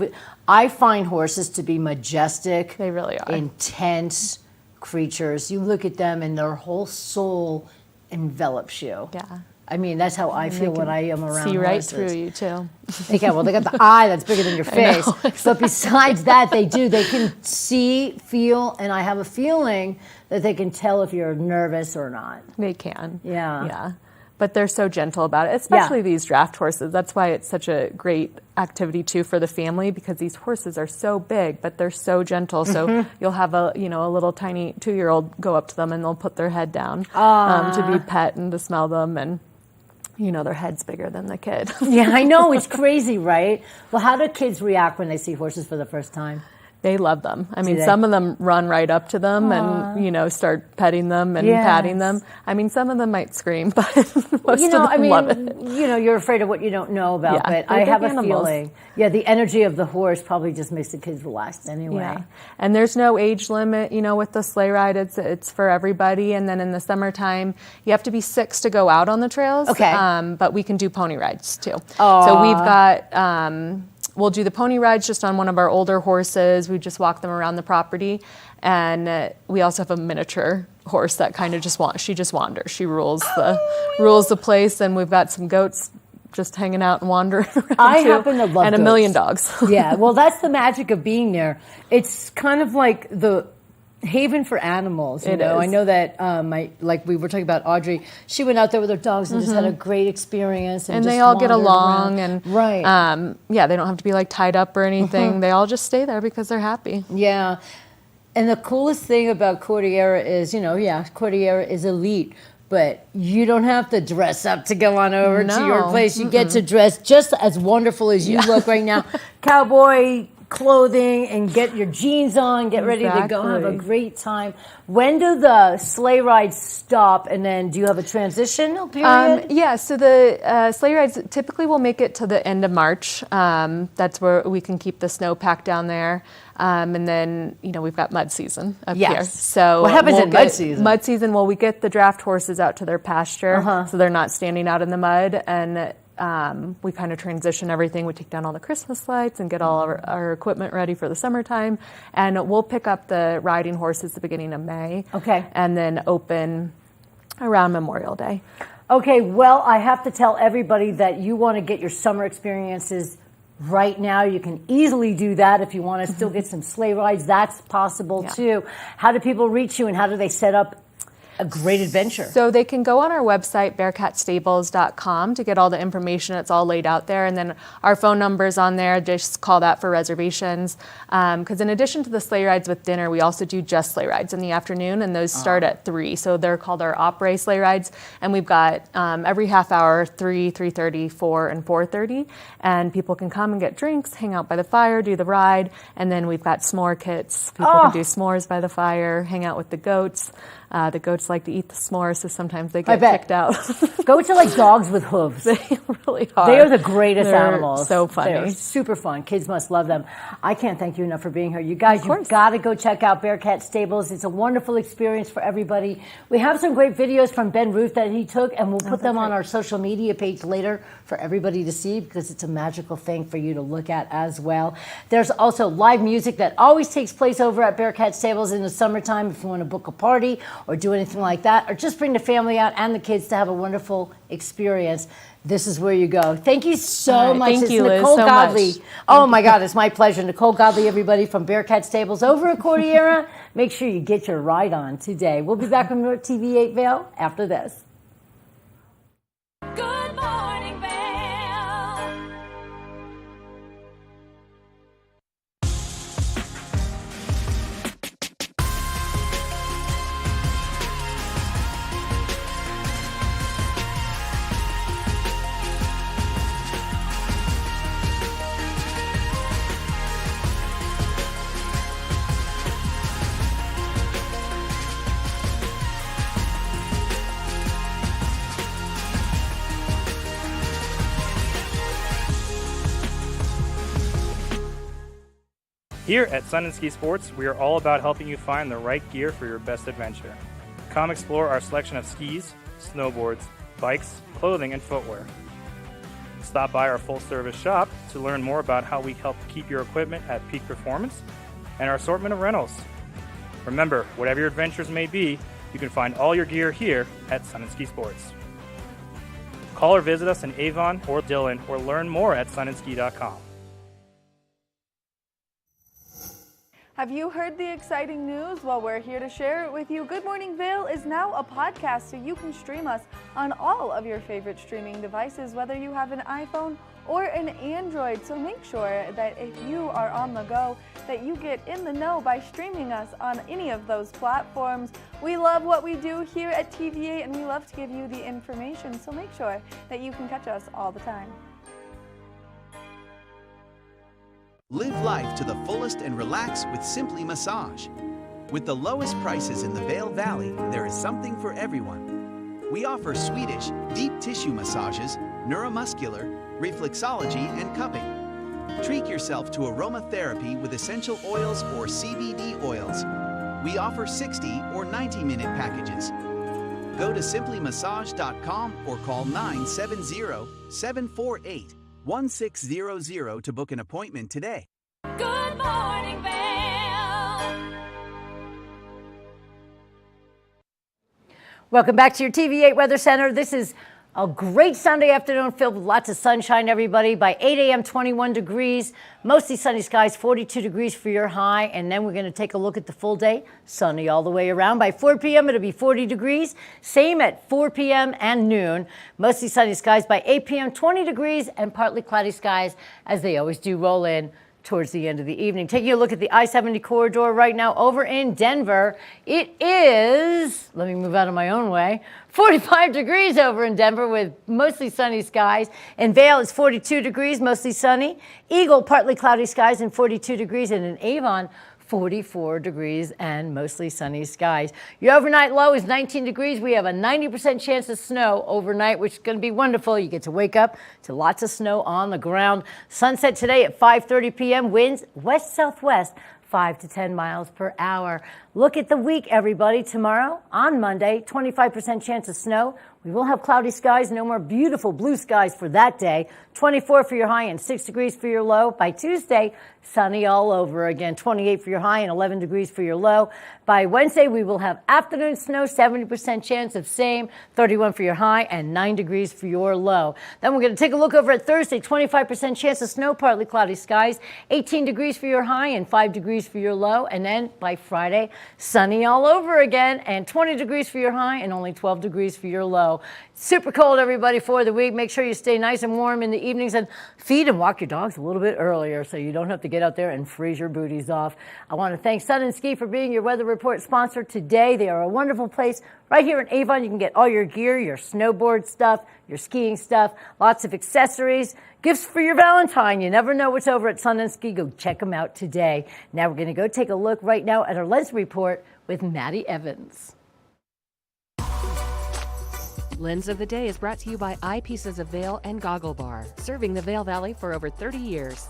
I find horses to be majestic. They really are. Intense creatures. You look at them and their whole soul envelops you. Yeah. I mean, that's how I feel when I am around See right horses. through you, too. Okay, well, they got the eye that's bigger than your I face. know, But besides that, they can see, feel, and I have a feeling that they can tell if you're nervous or not. They can. Yeah. Yeah. But they're so gentle about it, especially these draft horses. That's why it's such a great activity too for the family, because these horses are so big, but they're so gentle. So you'll have a little tiny 2-year-old go up to them, and they'll put their head down to be pet and to smell them, and their head's bigger than the kid. Yeah, I know, it's crazy, right? Well, how do kids react when they see horses for the first time? They love them. I mean, they? some of them run right up to them and, start petting them and patting them. I mean, some of them might scream, but most of them love it. You're afraid of what you don't know about, Yeah, but they're I have big a animals. feeling. Yeah, the energy of the horse probably just makes the kids relaxed anyway. Yeah. And there's no age limit, with the sleigh ride. It's for everybody. And then in the summertime, you have to be 6 to go out on the trails. Okay. But we can do pony rides too. Aw. So we've got, we'll do the pony rides just on one of our older horses. We just walk them around the property. And we also have a miniature horse that kind of just wanders. She rules the place. And we've got some goats just hanging out and wandering around I too, happen to love and goats. a million dogs. Yeah, well, that's the magic of being there. It's kind of like the haven for animals. You It know, is. I know that like we were talking about Audrey. She went out there with her dogs and just had a great experience. And just they all get wandered along, around. and right. they don't have to be like tied up or anything. They all just stay there because they're happy. Yeah. And the coolest thing about Cordillera is, Cordillera is elite, but you don't have to dress up to go on over to your No. place. You get to dress just as wonderful as you look right now. Cowboy clothing, and get your jeans on, get ready to go have a Exactly. great time. When do the sleigh rides stop, and then do you have a transitional period? Yeah, so the sleigh rides typically will make it to the end of March. That's where we can keep the snow packed down there. And then, we've got mud season up Yes. here. So What happens we'll in mud get- season? Mud season, well, we get the draft horses out to their pasture, Uh-huh. so they're not standing out in the mud. And we kind of transition everything. We take down all the Christmas lights and get all our equipment ready for the summertime. And we'll pick up the riding horses at the beginning of May. Okay. And then open around Memorial Day. Okay, well, I have to tell everybody that you want to get your summer experiences right now. You can easily do that. If you want to still get some sleigh rides, that's possible too. How do people reach you, and how do they set up a great adventure? So they can go on our website, bearcatstables.com, to get all the information. It's all laid out there. And then our phone number is on there. Just call that for reservations. Because in addition to the sleigh rides with dinner, we also do just sleigh rides in the afternoon, and those start at 3. So they're called our après sleigh rides. And we've got every half hour, 3, 3:30, 4, and 4:30. And people can come and get drinks, hang out by the fire, do the ride. And then we've got s'more kits. People can do s'mores by the fire, hang out with the goats. The goats like to eat the s'mores, so sometimes they get kicked out. Goats are like dogs with hooves. They really are. They are the greatest They're animals. so funny. They're super fun. Kids must love them. I can't thank you enough for being here. You guys, you've got to go check out Bearcat Stables. It's a wonderful experience for everybody. We have some great videos from Ben Ruth that he took, and we'll put them on our social media page later for everybody to see, because it's a magical thing for you to look at as well. There's also live music that always takes place over at Bearcat Stables in the summertime if you want to book a party or do anything like that, or just bring the family out and the kids to have a wonderful experience. this is where you go. Thank you so much. Thank It's you, Liz, Nicole so Godley. much. Oh my God, it's my pleasure. Nicole Godley, everybody from Bearcat Stables over at Cordillera. Make sure you get your ride on today. We'll be back on TV8 Vail after this. Good morning, Vail. Here at Sun and Ski Sports, we are all about helping you find the right gear for your best adventure. Come explore our selection of skis, snowboards, bikes, clothing, and footwear. Stop by our full-service shop to learn more about how we help keep your equipment at peak performance and our assortment of rentals. Remember, whatever your adventures may be, you can find all your gear here at Sun and Ski Sports. Call or visit us in Avon or Dillon or learn more at sunandski.com. Have you heard the exciting news? Well, we're here to share it with you. Good Morning Vail is now a podcast, so you can stream us on all of your favorite streaming devices, whether you have an iPhone or an Android. So make sure that if you are on the go, that you get in the know by streaming us on any of those platforms. We love what we do here at TVA, and we love to give you the information, so make sure that you can catch us all the time. Live life to the fullest and relax with Simply Massage. With the lowest prices in the Vail Valley, there is something for everyone. We offer Swedish, deep tissue massages, neuromuscular, reflexology, and cupping. Treat yourself to aromatherapy with essential oils or CBD oils. We offer 60 or 90-minute packages. Go to simplymassage.com or call 970-748-1600 to book an appointment today. Good morning, Vail. Welcome back to your TV8 Weather Center. This is a great Sunday afternoon filled with lots of sunshine, everybody. By 8 a.m., 21 degrees. Mostly sunny skies, 42 degrees for your high. And then we're going to take a look at the full day. Sunny all the way around. By 4 p.m., it'll be 40 degrees. Same at 4 p.m. and noon. Mostly sunny skies by 8 p.m., 20 degrees, and partly cloudy skies, as they always do roll in towards the end of the evening. Taking a look at the I-70 corridor right now over in Denver. It is, let me move out of my own way, 45 degrees over in Denver with mostly sunny skies. In Vail, it's 42 degrees, mostly sunny. Eagle, partly cloudy skies and 42 degrees. And in Avon, 44 degrees and mostly sunny skies. Your overnight low is 19 degrees. We have a 90% chance of snow overnight, which is going to be wonderful. You get to wake up to lots of snow on the ground. Sunset today at 5:30 p.m. Winds west-southwest, 5 to 10 miles per hour. Look at the week, everybody. Tomorrow, on Monday, 25% chance of snow. We will have cloudy skies, no more beautiful blue skies for that day. 24 for your high and 6 degrees for your low. By Tuesday, sunny all over again. 28 for your high and 11 degrees for your low. By Wednesday, we will have afternoon snow, 70% chance of same, 31 for your high and 9 degrees for your low. Then we're going to take a look over at Thursday, 25% chance of snow, partly cloudy skies, 18 degrees for your high and 5 degrees for your low. And then by Friday, sunny all over again and 20 degrees for your high and only 12 degrees for your low. Super cold, everybody, for the week. Make sure you stay nice and warm in the evenings and feed and walk your dogs a little bit earlier so you don't have to get out there and freeze your booties off. I want to thank Sun and Ski for being your Weather Report sponsor today. They are a wonderful place right here in Avon. You can get all your gear, your snowboard stuff, your skiing stuff, lots of accessories, gifts for your Valentine. You never know what's over at Sun and Ski. Go check them out today. Now we're going to go take a look right now at our Lens Report with Maddie Evans. Lens of the Day is brought to you by Eyepieces of Vail and Goggle Bar, serving the Vail Valley for over 30 years.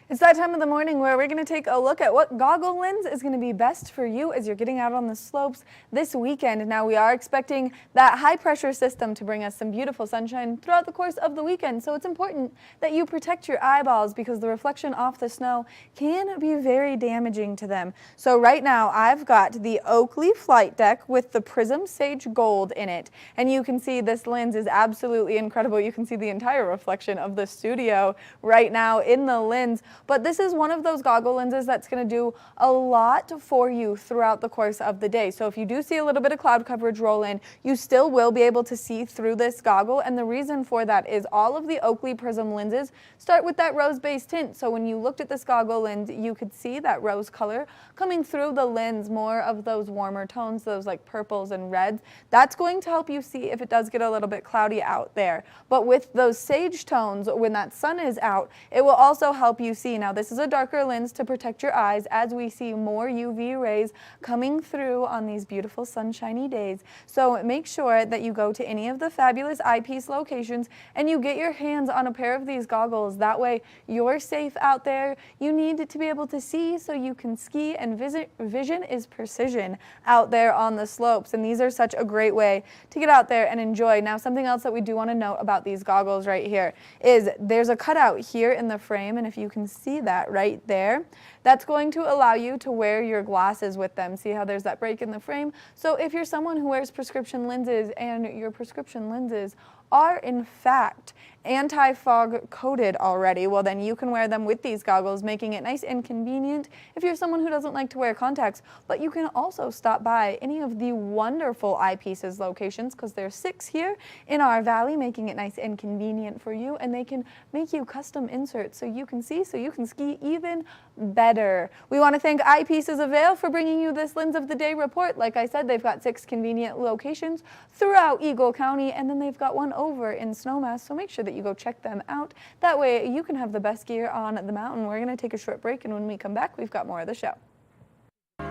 It's that time of the morning where we're going to take a look at what goggle lens is going to be best for you as you're getting out on the slopes this weekend. Now, we are expecting that high pressure system to bring us some beautiful sunshine throughout the course of the weekend. So it's important that you protect your eyeballs because the reflection off the snow can be very damaging to them. So right now I've got the Oakley Flight Deck with the Prism Sage Gold in it. And you can see this lens is absolutely incredible. You can see the entire reflection of the studio right now in the lens. But this is one of those goggle lenses that's going to do a lot for you throughout the course of the day. So if you do see a little bit of cloud coverage roll in, you still will be able to see through this goggle. And the reason for that is all of the Oakley Prism lenses start with that rose-based tint. So when you looked at this goggle lens, you could see that rose color coming through the lens, more of those warmer tones, those like purples and reds. That's going to help you see if it does get a little bit cloudy out there. But with those sage tones, when that sun is out, it will also help you see. Now, this is a darker lens to protect your eyes as we see more UV rays coming through on these beautiful sunshiny days. So make sure that you go to any of the fabulous eyepiece locations and you get your hands on a pair of these goggles. That way you're safe out there. You need to be able to see so you can ski, and vision is precision out there on the slopes. And these are such a great way to get out there and enjoy. Now, something else that we do want to note about these goggles right here is there's a cutout here in the frame, and if you can see that right there, that's going to allow you to wear your glasses with them. See how there's that break in the frame? So if you're someone who wears prescription lenses and your prescription lenses are in fact anti-fog coated already, well then you can wear them with these goggles, making it nice and convenient if you're someone who doesn't like to wear contacts. But you can also stop by any of the wonderful Eyepieces locations, because there's 6 here in our valley, making it nice and convenient for you, and they can make you custom inserts so you can see, so you can ski even better. We want to thank Eyepieces of Vail for bringing you this Lens of the Day report. Like I said, they've got 6 convenient locations throughout Eagle County, and then they've got one over in Snowmass, so make sure that you go check them out. That way you can have the best gear on the mountain. We're going to take a short break, and when we come back, we've got more of the show.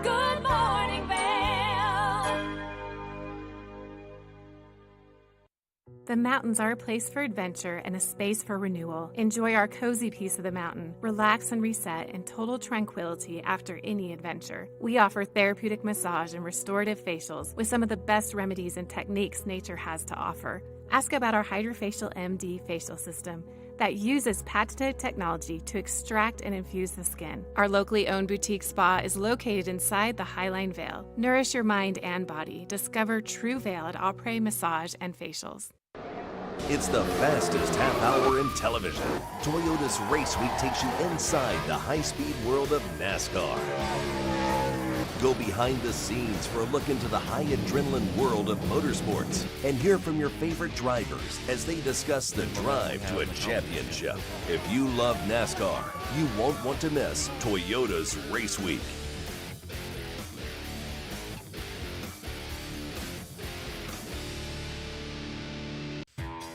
Good morning, Vail. The mountains are a place for adventure and a space for renewal. Enjoy our cozy piece of the mountain. Relax and reset in total tranquility after any adventure. We offer therapeutic massage and restorative facials with some of the best remedies and techniques nature has to offer. Ask about our Hydrofacial MD facial system that uses patented technology to extract and infuse the skin. Our locally owned boutique spa is located inside the Highline Vail. Nourish your mind and body. Discover true Vail at Après Massage and Facials. It's the fastest half hour in television. Toyota's Race Week takes you inside the high-speed world of NASCAR. Go behind the scenes for a look into the high adrenaline world of motorsports and hear from your favorite drivers as they discuss the drive to a championship. If you love NASCAR, you won't want to miss Toyota's Race Week.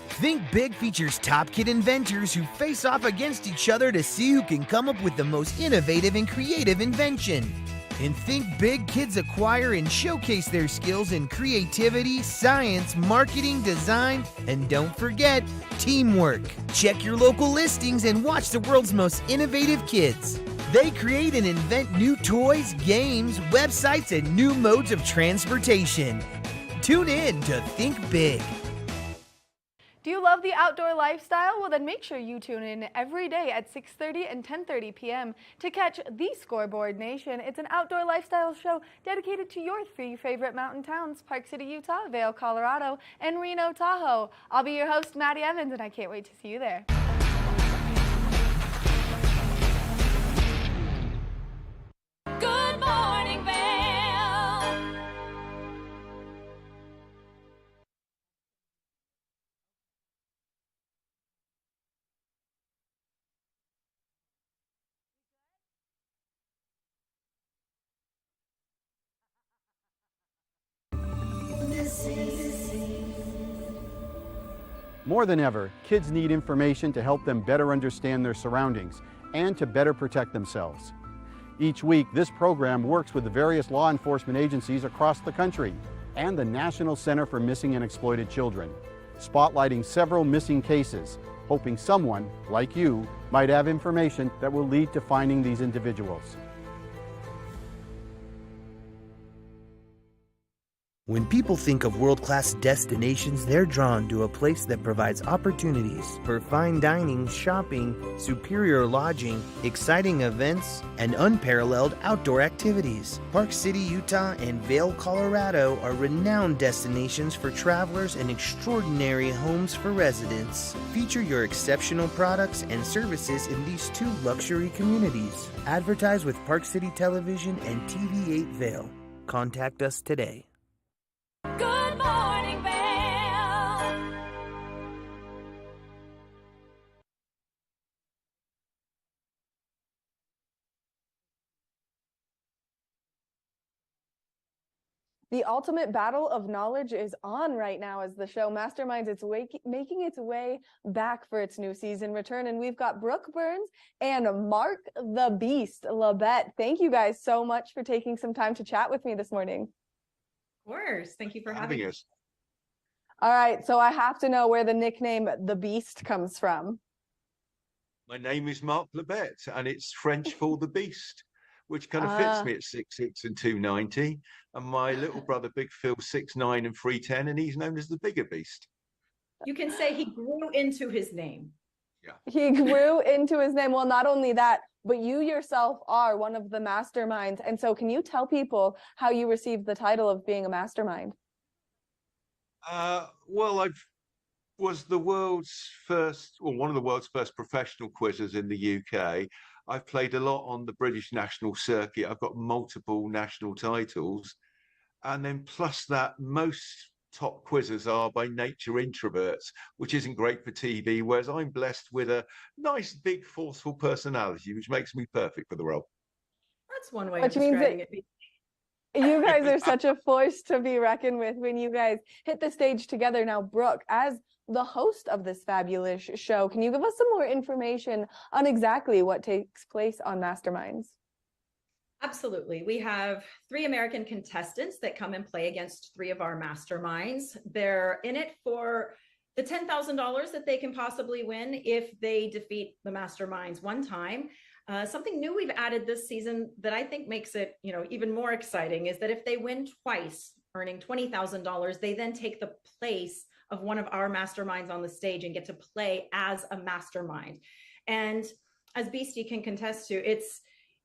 Think Big features top kid inventors who face off against each other to see who can come up with the most innovative and creative invention. In Think Big, kids acquire and showcase their skills in creativity, science, marketing, design, and don't forget, teamwork. Check your local listings and watch the world's most innovative kids. They create and invent new toys, games, websites, and new modes of transportation. Tune in to Think Big. Do you love the outdoor lifestyle? Well, then make sure you tune in every day at 6:30 and 10:30 p.m. to catch The Scoreboard Nation. It's an outdoor lifestyle show dedicated to your 3 favorite mountain towns: Park City, Utah, Vail, Colorado, and Reno, Tahoe. I'll be your host, Maddie Evans, and I can't wait to see you there. Good morning, Vail. More than ever, kids need information to help them better understand their surroundings and to better protect themselves. Each week, this program works with the various law enforcement agencies across the country and the National Center for Missing and Exploited Children, spotlighting several missing cases, hoping someone, like you, might have information that will lead to finding these individuals. When people think of world-class destinations, they're drawn to a place that provides opportunities for fine dining, shopping, superior lodging, exciting events, and unparalleled outdoor activities. Park City, Utah and Vail, Colorado are renowned destinations for travelers and extraordinary homes for residents. Feature your exceptional products and services in these two luxury communities. Advertise with Park City Television and TV8 Vail. Contact us today. Good morning, Vail. The ultimate battle of knowledge is on right now as the show Masterminds making its way back for its new season return. And we've got Brooke Burns and Mark the Beast Labette. Thank you guys so much for taking some time to chat with me this morning. Of course. Thank you for having us. All right, so I have to know where the nickname The Beast comes from. My name is Mark Labette, and it's French for the Beast, which kind of fits me at 6'6" and 290. And my little brother, Big Phil, 6'9" and 310, and he's known as the Bigger Beast. You can say he grew into his name. Yeah. He grew into his name. Well, not only that, but you yourself are one of the masterminds. And so can you tell people how you received the title of being a mastermind? Well, I was the world's first, or one of the world's first professional quizzers in the UK. I've played a lot on the British national circuit. I've got multiple national titles. And then plus that, most top quizzers are by nature introverts, which isn't great for TV, whereas I'm blessed with a nice, big, forceful personality, which makes me perfect for the role. That's one way of describing it. You guys are such a force to be reckoned with when you guys hit the stage together. Now, Brooke, as the host of this fabulous show, can you give us some more information on exactly what takes place on Masterminds? Absolutely. We have 3 American contestants that come and play against 3 of our masterminds. They're in it for the $10,000 that they can possibly win if they defeat the masterminds one time. Something new we've added this season that I think makes it, even more exciting is that if they win twice, earning $20,000, they then take the place of one of our masterminds on the stage and get to play as a mastermind. And as Beastie can contest to, it's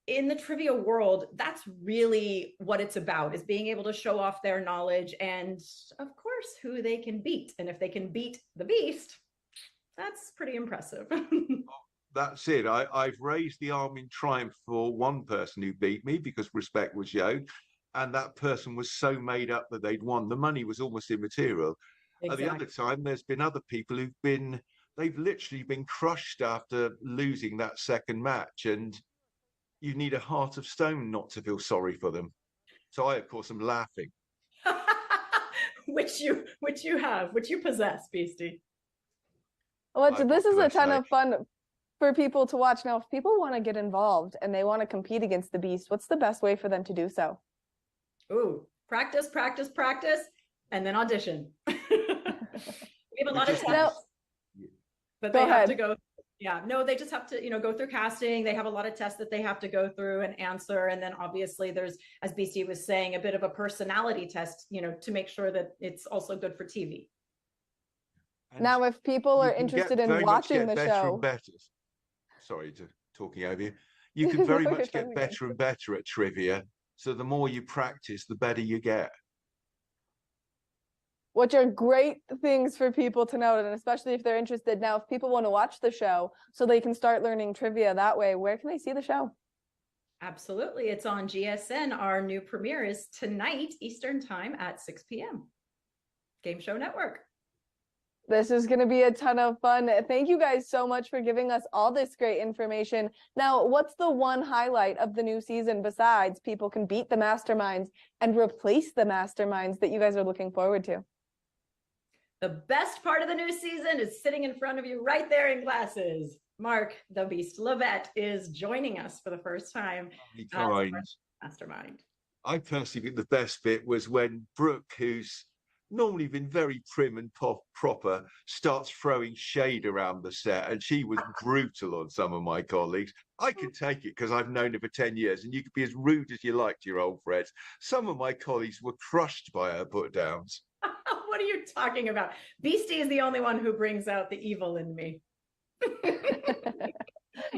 in the trivia world, that's really what it's about, is being able to show off their knowledge and, of course, who they can beat. And if they can beat the Beast, that's pretty impressive. That's it. I've raised the arm in triumph for one person who beat me because respect was shown. And that person was so made up that they'd won. The money was almost immaterial. Exactly. At the other time, there's been other people they've literally been crushed after losing that second match. And you need a heart of stone not to feel sorry for them. So I, of course, am laughing. which you possess, Beastie. Well, this is a ton of fun for people to watch. Now, if people want to get involved and they want to compete against the Beast, what's the best way for them to do so? Ooh, practice, and then audition. We have a lot of tests, but they have to go. Yeah, no, they just have to, go through casting. They have a lot of tests that they have to go through and answer. And then obviously there's, as BC was saying, a bit of a personality test, to make sure that it's also good for TV. Now, if people are interested in watching the show. Sorry to talking over you. You can very much get better and better at trivia. So the more you practice, the better you get. Which are great things for people to know, and especially if they're interested. Now, if people want to watch the show so they can start learning trivia that way, where can they see the show? Absolutely. It's on GSN. Our new premiere is tonight, Eastern Time at 6 p.m. Game Show Network. This is going to be a ton of fun. Thank you guys so much for giving us all this great information. Now, what's the one highlight of the new season besides people can beat the masterminds and replace the masterminds that you guys are looking forward to? The best part of the new season is sitting in front of you right there in glasses. Mark the Beast Labette is joining us for the first time as mastermind. I personally think the best bit was when Brooke, who's normally been very prim and proper, starts throwing shade around the set, and she was brutal on some of my colleagues. I can take it because I've known her for 10 years, and you could be as rude as you like to your old friends. Some of my colleagues were crushed by her put downs. What are you talking about? Beastie is the only one who brings out the evil in me.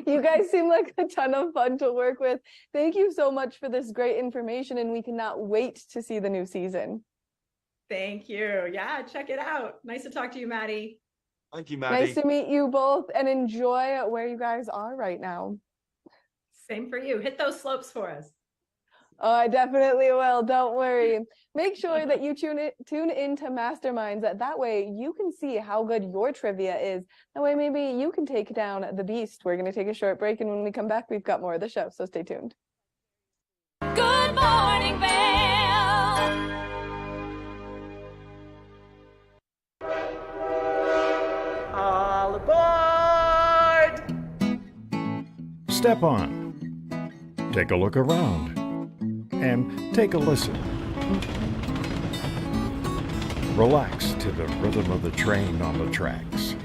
You guys seem like a ton of fun to work with. Thank you so much for this great information, and we cannot wait to see the new season. Thank you. Yeah, check it out. Nice to talk to you, Maddie. Thank you, Maddie. Nice to meet you both, and enjoy where you guys are right now. Same for you. Hit those slopes for us. Oh, I definitely will. Don't worry. Make sure that you tune into Masterminds. That way you can see how good your trivia is. That way maybe you can take down the beast. We're going to take a short break, and when we come back, we've got more of the show, so stay tuned. Good morning, Vail. All aboard! Step on. Take a look around. And take a listen. Relax to the rhythm of the train on the tracks.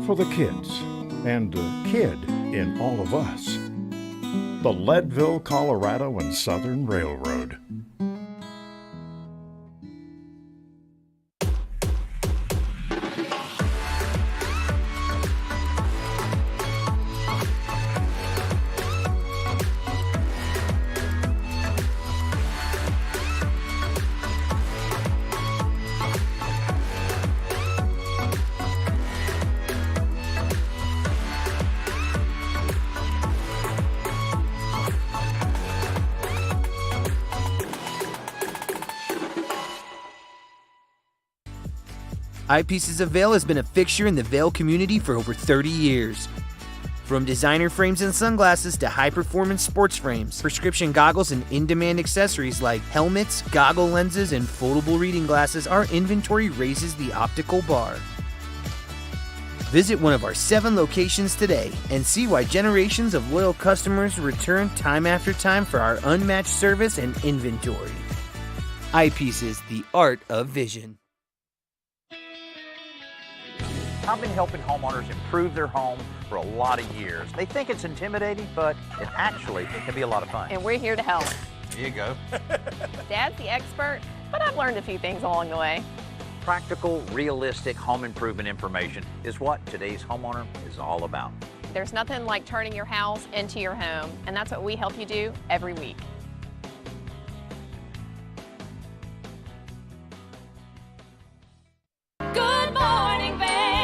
For the kids, and a kid in all of us, the Leadville, Colorado and Southern Railroad. Eyepieces of Vail has been a fixture in the Vail community for over 30 years. From designer frames and sunglasses to high-performance sports frames, prescription goggles, and in-demand accessories like helmets, goggle lenses, and foldable reading glasses, our inventory raises the optical bar. Visit one of our 7 locations today and see why generations of loyal customers return time after time for our unmatched service and inventory. Eyepieces, the art of vision. I've been helping homeowners improve their home for a lot of years. They think it's intimidating, but it actually can be a lot of fun. And we're here to help. Here you go. Dad's the expert, but I've learned a few things along the way. Practical, realistic home improvement information is what today's homeowner is all about. There's nothing like turning your house into your home, and that's what we help you do every week. Good morning, Vail.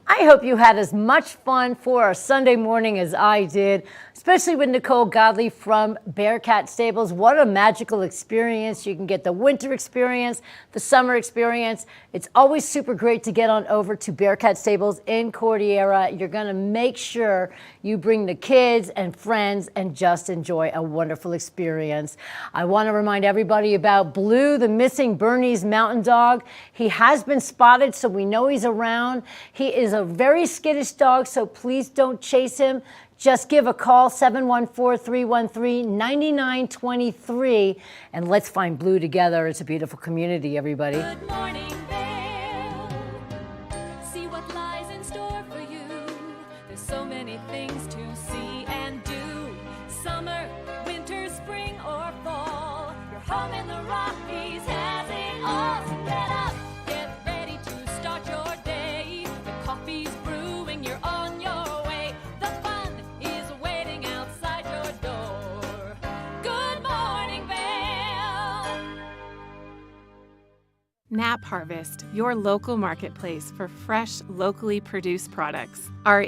I hope you had as much fun for our Sunday morning as I did, especially with Nicole Godley from Bearcat Stables. What a magical experience. You can get the winter experience, the summer experience. It's always super great to get on over to Bearcat Stables in Cordillera. You're going to make sure you bring the kids and friends and just enjoy a wonderful experience. I want to remind everybody about Blue, the missing Bernese mountain dog. He has been spotted, so we know he's around. He is a very skittish dog, so please don't chase him. Just give a call, 714-313-9923, and let's find Blue together. It's a beautiful community, everybody. Good morning, Vail. See what lies in store for you. There's so many things to see and do. Summer, winter, spring, or fall. Your home in the Rockies has it all. So get up, get ready to start your day. The coffee's brewing, you're on your way. The fun is waiting outside your door. Good morning, Vail. Nap Harvest, your local marketplace for fresh, locally produced products. Our